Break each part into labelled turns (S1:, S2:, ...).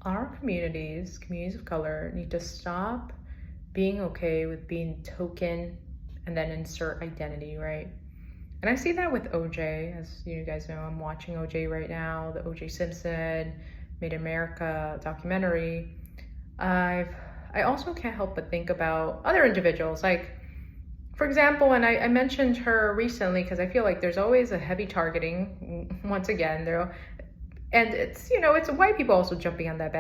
S1: our communities of color, need to stop being okay with being token and then insert identity, right? And I see that with OJ. As you guys know, I'm watching OJ right now, the OJ Simpson Made in America documentary. I also can't help but think about other individuals, like, for example, and I mentioned her recently because I feel like there's always a heavy targeting, once again, and it's, it's white people also jumping on that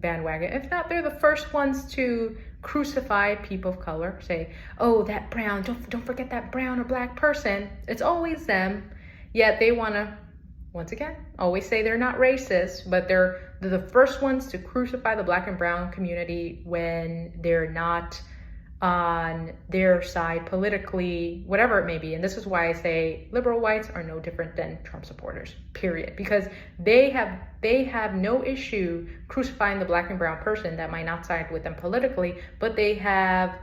S1: bandwagon. If not, they're the first ones to crucify people of color, say, oh, that brown, don't forget that brown or black person. It's always them. Yet they want to, once again, always say they're not racist, but they're the first ones to crucify the black and brown community when they're not on their side politically, whatever it may be. And this is why I say liberal whites are no different than Trump supporters, period. Because they have no issue crucifying the black and brown person that might not side with them politically, but they have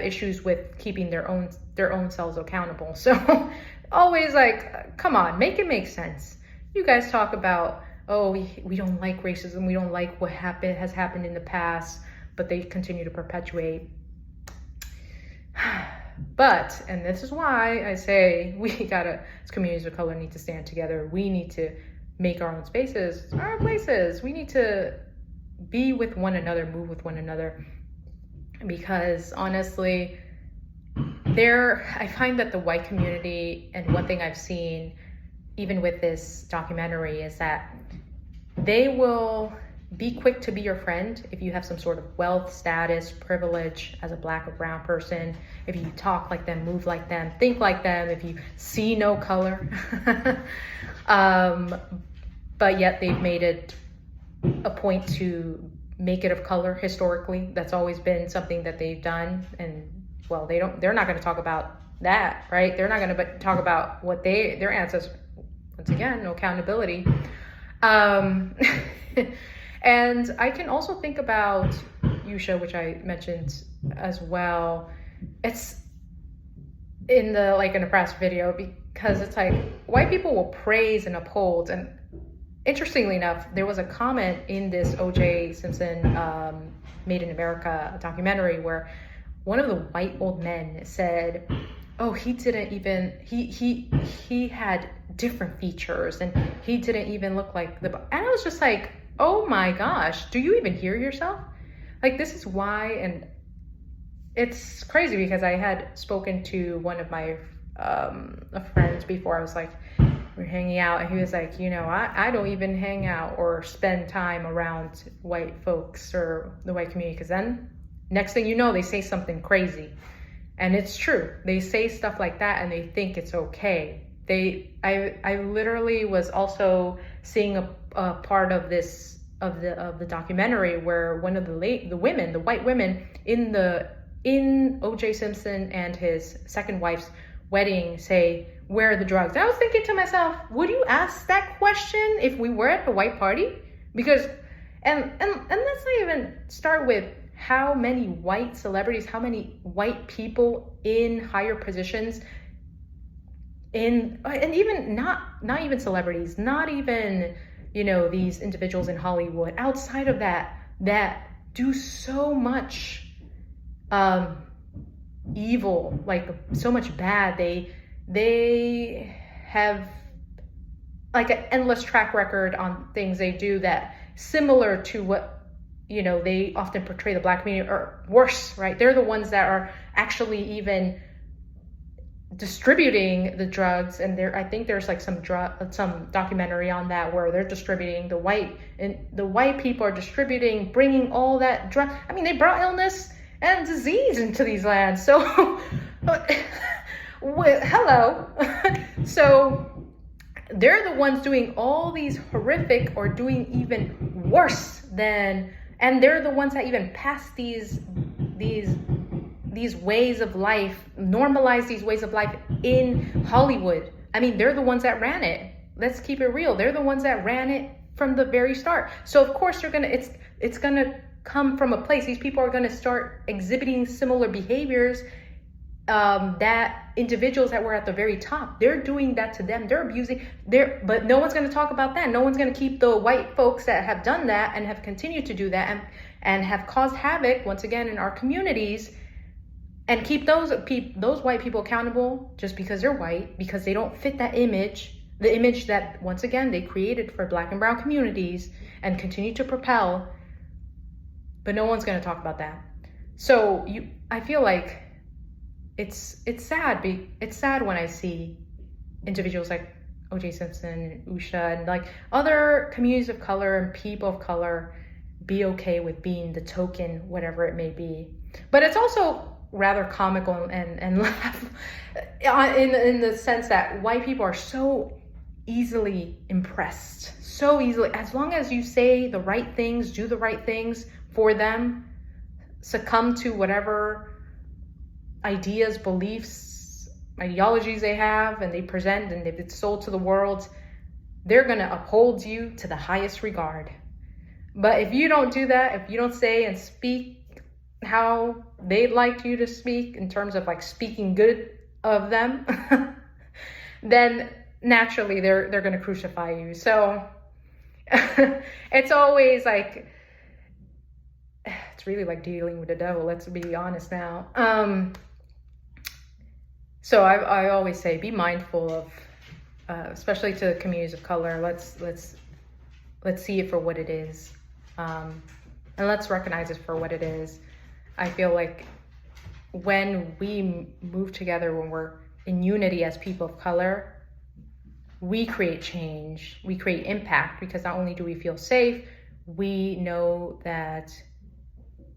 S1: issues with keeping their own selves accountable. So always like, come on, make it make sense. You guys talk about, oh, we don't like racism, we don't like what has happened in the past, but they continue to perpetuate. But, and this is why I say as communities of color, need to stand together. We need to make our own spaces, our places. We need to be with one another, move with one another. Because honestly, I find that the white community, and one thing I've seen, even with this documentary, is that they will be quick to be your friend if you have some sort of wealth, status, privilege as a black or brown person, if you talk like them, move like them, think like them, if you see no color. But yet they've made it a point to make it of color historically. That's always been something that they've done. And well, they're not going to talk about that, right? They're not going to talk about what their ancestors, once again, no accountability. And I can also think about Yusha, which I mentioned as well. It's in a press video, because it's like white people will praise and uphold. And interestingly enough, there was a comment in this OJ Simpson Made in America documentary where one of the white old men said, oh, he had different features and he didn't even look like and I was just like, oh my gosh, do you even hear yourself? Like, this is why. And it's crazy because I had spoken to one of my friends before. I was like, we're hanging out, and he was like, I don't even hang out or spend time around white folks or the white community, because then next thing you know, they say something crazy. And it's true. They say stuff like that and they think it's okay. I literally was also seeing a part of the documentary where one of the white women in O.J. Simpson and his second wife's wedding say, where are the drugs? And I was thinking to myself, would you ask that question if we were at the white party? Because and let's not even start with how many white celebrities, how many white people in higher positions and even not even celebrities, not even, these individuals in Hollywood, outside of that do so much evil, like so much bad. They have like an endless track record on things they do that similar to what they often portray the black community, or worse, right? They're the ones that are actually even distributing the drugs. And I think there's like some documentary on that where they're distributing the white people are distributing, bringing all that drug. I mean, they brought illness and disease into these lands. So, hello. So they're the ones doing all these horrific, or doing even worse than. And they're the ones that even pass these ways of life, normalize these ways of life in Hollywood. I mean, they're the ones that ran it. Let's keep it real. They're the ones that ran it from the very start. So of course it's gonna come from a place. These people are gonna start exhibiting similar behaviors that individuals that were at the very top, they're doing that to them. They're abusing, but no one's going to talk about that. No one's going to keep the white folks that have done that and have continued to do that and have caused havoc once again in our communities, and keep those white people accountable just because they're white, because they don't fit that image, the image that once again they created for Black and brown communities and continue to propel. But no one's going to talk about that. So I feel like it's sad. It's sad when I see individuals like O.J. Simpson, Usha, and like other communities of color and people of color be okay with being the token, whatever it may be. But it's also rather comical and laugh in the sense that white people are so easily impressed, so easily, as long as you say the right things, do the right things for them, succumb to whatever ideas, beliefs, ideologies they have and they present, and if it's sold to the world, they're going to uphold you to the highest regard. But if you don't do that, if you don't say and speak how they'd like you to speak in terms of like speaking good of them, then naturally they're going to crucify you. So it's always like, it's really like dealing with the devil, let's be honest now. So I always say, be mindful of, especially to communities of color, let's see it for what it is. And let's recognize it for what it is. I feel like when we move together, when we're in unity as people of color, we create change, we create impact, because not only do we feel safe, we know that,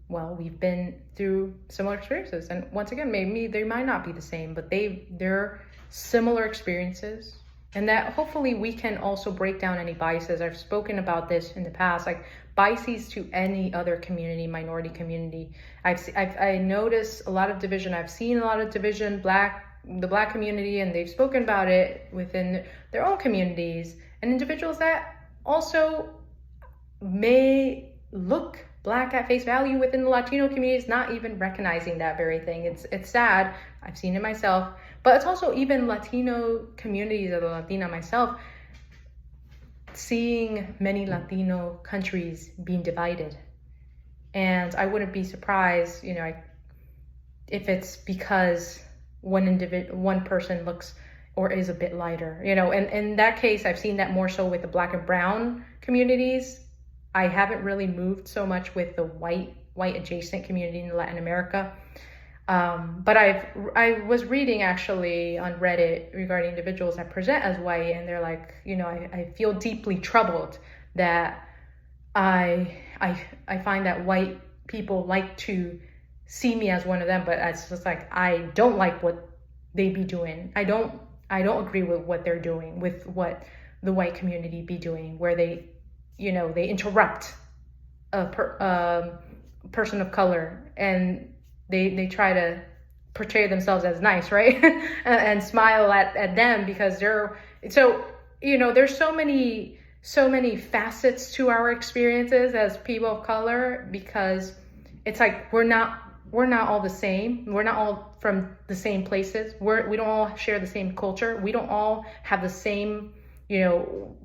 S1: well, we've been through similar experiences. And once again, maybe they might not be the same, but they're similar experiences. And that hopefully we can also break down any biases. I've spoken about this in the past, like biases to any other community, minority community. I noticed a lot of division. I've seen a lot of division, the Black community, and they've spoken about it within their own communities. And individuals that also may look Black at face value within the Latino communities, not even recognizing that very thing. It's sad. I've seen it myself. But it's also even Latino communities, as a Latina myself, seeing many Latino countries being divided. And I wouldn't be surprised, if it's because one person looks or is a bit lighter, and in that case, I've seen that more so with the Black and brown communities. I haven't really moved so much with the white adjacent community in Latin America. But I was reading actually on Reddit regarding individuals that present as white, and they're like, I feel deeply troubled that I find that white people like to see me as one of them, but it's just like, I don't like what they be doing. I don't agree with what they're doing, with what the white community be doing, where they interrupt a person of color, and they try to portray themselves as nice, right? and smile at them because they're, so, there's so many facets to our experiences as people of color, because it's like, we're not all the same. We're not all from the same places. We don't all share the same culture. We don't all have the same,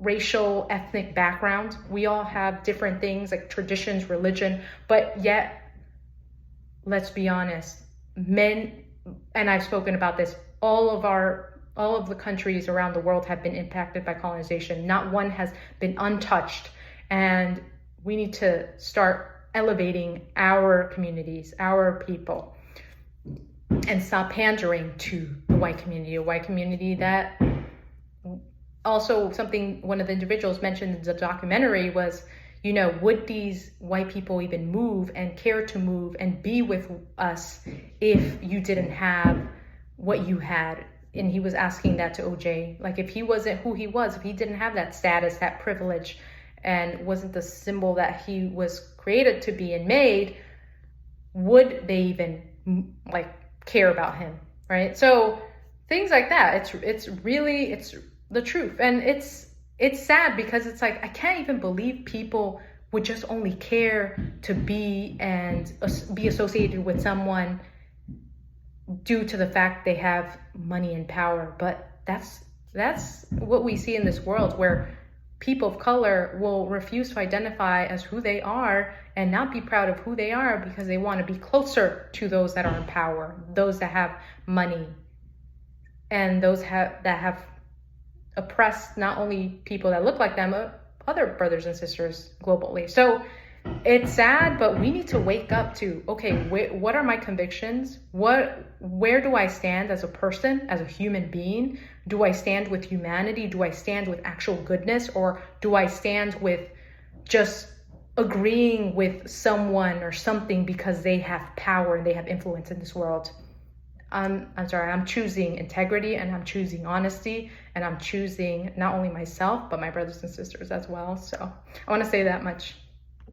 S1: racial, ethnic background. We all have different things like traditions, religion, but yet, let's be honest, men, and I've spoken about this, all of the countries around the world have been impacted by colonization. Not one has been untouched. And we need to start elevating our communities, our people, and stop pandering to the white community, a white community that also one of the individuals mentioned in the documentary was, would these white people even move and care to move and be with us if you didn't have what you had? And he was asking that to OJ, like, if he wasn't who he was, if he didn't have that status, that privilege, and wasn't the symbol that he was created to be and made, would they even care about him, right? So things like that, it's the truth. And it's sad because it's like, I can't even believe people would just only care to be associated with someone due to the fact they have money and power. But that's what we see in this world, where people of color will refuse to identify as who they are and not be proud of who they are because they want to be closer to those that are in power, those that have money, and those that have oppressed not only people that look like them, but other brothers and sisters globally. So it's sad, but we need to wake up to, okay, what are my convictions? Where do I stand as a person, as a human being? Do I stand with humanity? Do I stand with actual goodness? Or do I stand with just agreeing with someone or something because they have power and they have influence in this world? I'm choosing integrity, and I'm choosing honesty, and I'm choosing not only myself, but my brothers and sisters as well. So I want to say that much.